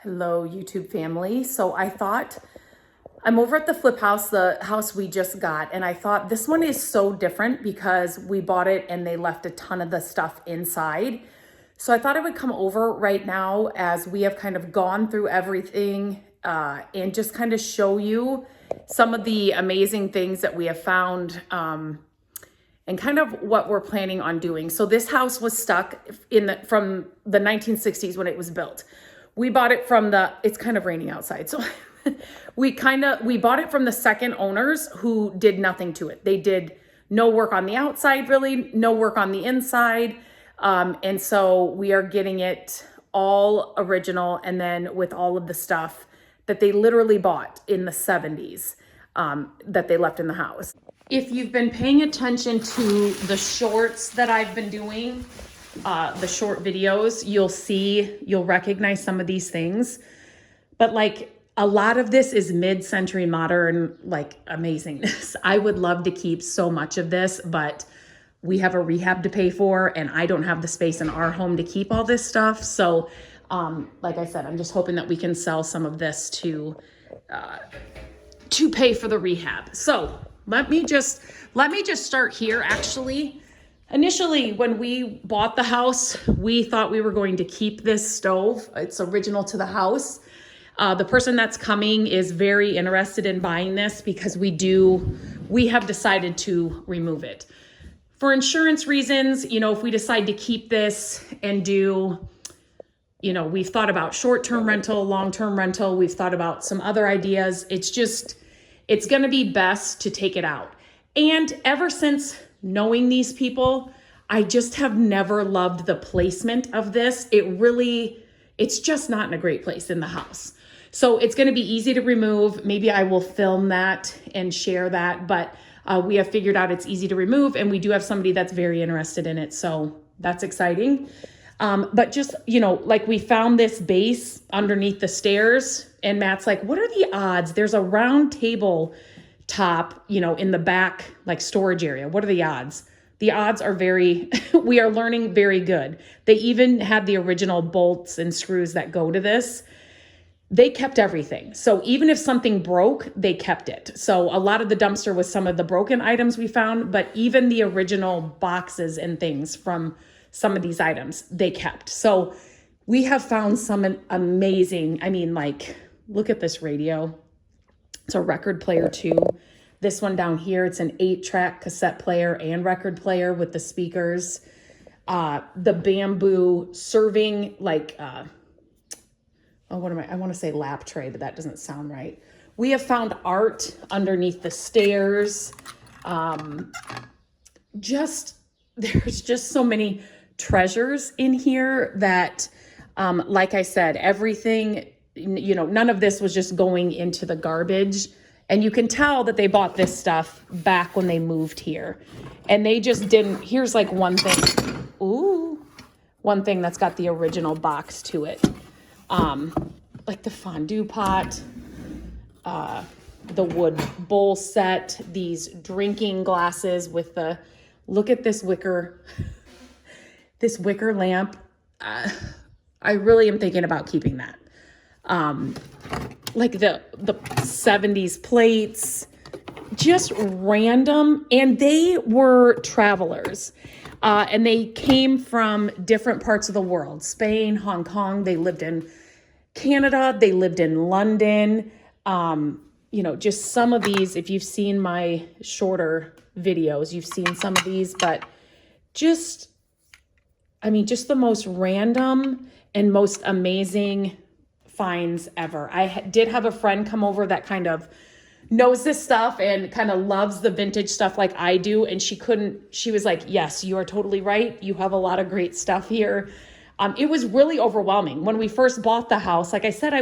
Hello, YouTube family. So I thought I'm over at the flip house, the house we just got, and I thought this one is so different because we bought it and they left a ton of the stuff inside. So I thought I would come over right now as we have kind of gone through everything and just kind of show you some of the amazing things that we have found and kind of what we're planning on doing. So this house was stuck from the 1960s when it was built. We bought it from it's kind of raining outside. So we bought it from the second owners who did nothing to it. They did no work on the outside, really, no work on the inside. And so we are getting it all original and then with all of the stuff that they literally bought in the 70s that they left in the house. If you've been paying attention to the shorts that I've been doing, the short videos, you'll recognize some of these things. But like a lot of this is mid-century modern, like amazingness. I would love to keep so much of this, but we have a rehab to pay for and I don't have the space in our home to keep all this stuff. So like I said, I'm just hoping that we can sell some of this to pay for the rehab. So let me just start here. Actually, initially when we bought the house, we thought we were going to keep this stove. It's original to the house. The person that's coming is very interested in buying this because we have decided to remove it. For insurance reasons, if we decide to keep this and we've thought about short-term rental, long-term rental, we've thought about some other ideas. It's going to be best to take it out. And ever since knowing these people, I just have never loved the placement of this. It's just not in a great place in the house. So it's going to be easy to remove. Maybe I will film that and share that, but we have figured out it's easy to remove and we do have somebody that's very interested in it. So that's exciting. But just, like we found this base underneath the stairs and Matt's like, what are the odds? There's a round table top, in the back, like storage area. What are the odds? The odds are we are learning very good. They even had the original bolts and screws that go to this. They kept everything. So even if something broke, they kept it. So a lot of the dumpster was some of the broken items we found, but even the original boxes and things from some of these items, they kept. So we have found some amazing, look at this radio. It's a record player too. This one down here, it's an 8-track cassette player and record player with the speakers. The bamboo serving, I want to say lap tray, but that doesn't sound right. We have found art underneath the stairs. There's just so many treasures in here that, like I said, everything, none of this was just going into the garbage. And you can tell that they bought this stuff back when they moved here. And they just didn't, here's like one thing that's got the original box to it. Like the fondue pot, the wood bowl set, these drinking glasses with look at this wicker lamp. I really am thinking about keeping that. Like the 70s plates, just random. And they were travelers. And they came from different parts of the world, Spain, Hong Kong. They lived in Canada. They lived in London. Just some of these, if you've seen my shorter videos, you've seen some of these, but just the most random and most amazing finds ever. I did have a friend come over that kind of knows this stuff and kind of loves the vintage stuff like I do. And she was like, yes, you are totally right. You have a lot of great stuff here. It was really overwhelming. When we first bought the house, like I said,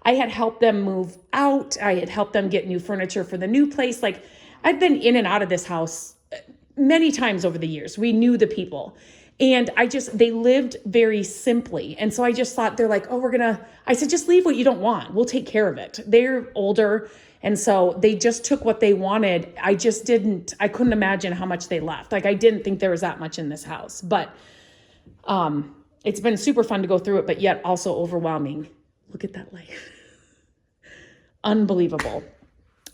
I had helped them move out. I had helped them get new furniture for the new place. Like I'd been in and out of this house many times over the years. We knew the people. And they lived very simply. And so I just thought, they're like, I said, just leave what you don't want. We'll take care of it. They're older. And so they just took what they wanted. I couldn't imagine how much they left. Like I didn't think there was that much in this house, but it's been super fun to go through it, but yet also overwhelming. Look at that light. Unbelievable.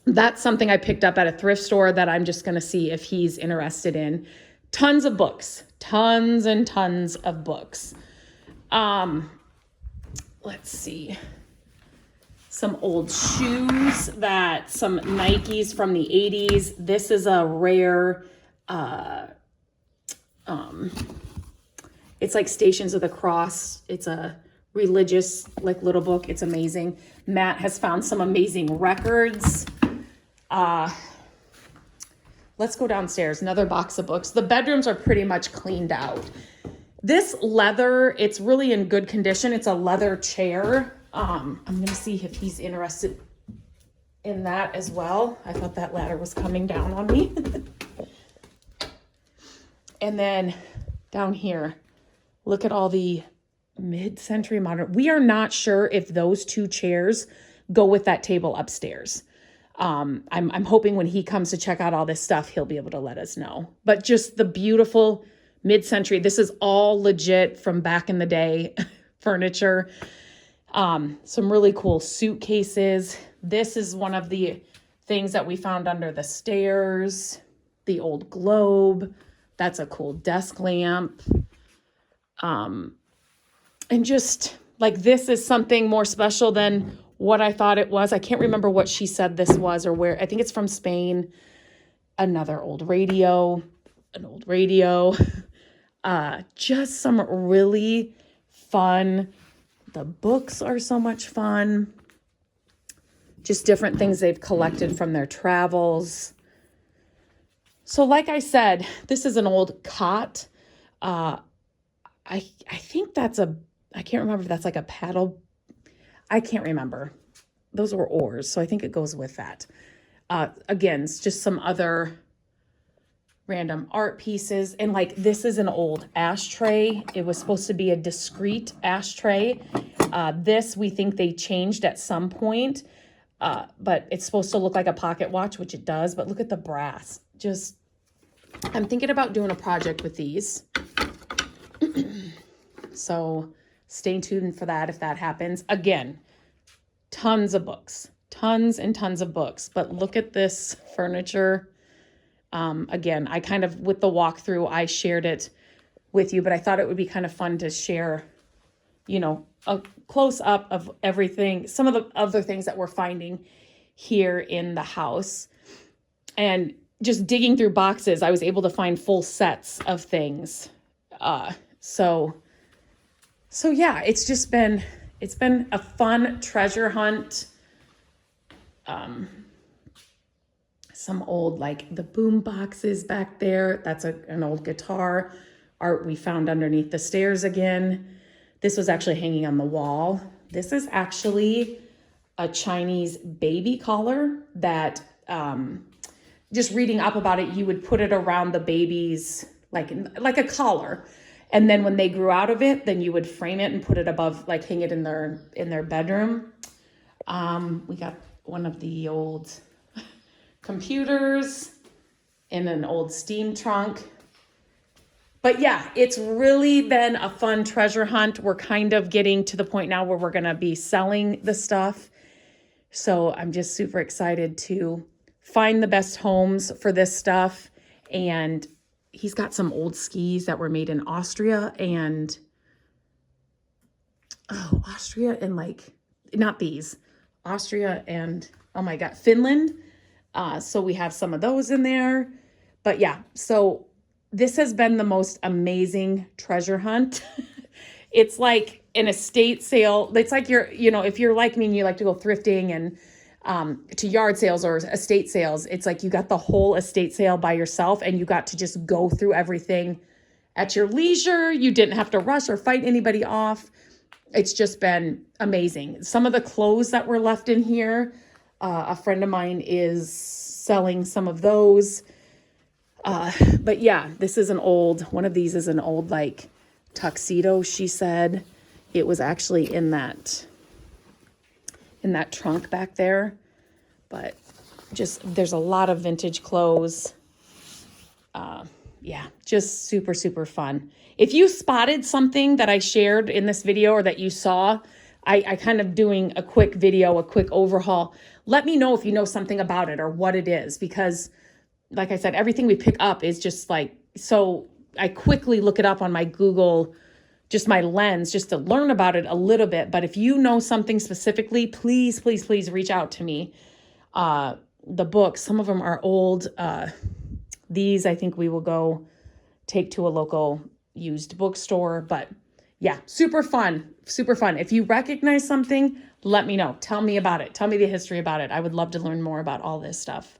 That's something I picked up at a thrift store that I'm just going to see if he's interested in. Tons of books, tons and tons of books. Let's see. Some old shoes some Nikes from the 80s. This is a rare, it's like Stations of the Cross. It's a religious, like, little book. It's amazing. Matt has found some amazing records. Let's go downstairs. Another box of books. The bedrooms are pretty much cleaned out. This leather, it's really in good condition. It's a leather chair. I'm going to see if he's interested in that as well. I thought that ladder was coming down on me. And then down here, look at all the mid-century modern. We are not sure if those two chairs go with that table upstairs. I'm hoping when he comes to check out all this stuff, he'll be able to let us know. But just the beautiful mid-century, this is all legit from back in the day furniture. Some really cool suitcases. This is one of the things that we found under the stairs. The old globe. That's a cool desk lamp. And just like, this is something more special than what I thought it was. I can't remember what she said this was or where. I think it's from Spain. Another old radio. An old radio. Just some really fun. The books are so much fun. Just different things they've collected from their travels. So like I said, this is an old cot. I think that's I can't remember if that's like a paddle. I can't remember. Those were oars, so I think it goes with that. Again, it's just some other random art pieces. And like, this is an old ashtray. It was supposed to be a discreet ashtray. This, we think they changed at some point, but it's supposed to look like a pocket watch, which it does. But look at the brass. Just, I'm thinking about doing a project with these. So stay tuned for that if that happens. Again, tons of books, tons and tons of books. But look at this furniture. Again, I kind of, with the walkthrough, I shared it with you, but I thought it would be kind of fun to share, you know, a close up of everything, some of the other things that we're finding here in the house. And just digging through boxes, I was able to find full sets of things. So yeah, it's been a fun treasure hunt. Some old, like the boom boxes back there. That's an old guitar. Art we found underneath the stairs again. This was actually hanging on the wall. This is actually a Chinese baby collar that, just reading up about it, you would put it around the baby's, like a collar. And then when they grew out of it, then you would frame it and put it above, like hang it in their bedroom. We got one of the old computers in an old steam trunk. But yeah, it's really been a fun treasure hunt. We're kind of getting to the point now where we're going to be selling the stuff. So I'm just super excited to find the best homes for this stuff. And he's got some old skis that were made in Austria and like, not these, Austria and, oh my God, Finland. So we have some of those in there. But yeah, so this has been the most amazing treasure hunt. It's like an estate sale. It's like if you're like me and you like to go thrifting and to yard sales or estate sales, it's like you got the whole estate sale by yourself and you got to just go through everything at your leisure. You didn't have to rush or fight anybody off. It's just been amazing. Some of the clothes that were left in here, a friend of mine is selling some of those. But yeah, one of these is an old like tuxedo. She said it was actually in that trunk back there, but just, there's a lot of vintage clothes. Yeah, just super, super fun. If you spotted something that I shared in this video or that you saw, I kind of doing a quick video, a quick overhaul. Let me know if you know something about it or what it is, because like I said, everything we pick up is just like, so I quickly look it up on my Google, just my lens, just to learn about it a little bit. But if you know something specifically, please, please, please reach out to me. The books, some of them are old. These I think we will go take to a local used bookstore. But yeah, super fun, super fun. If you recognize something, let me know. Tell me about it. Tell me the history about it. I would love to learn more about all this stuff.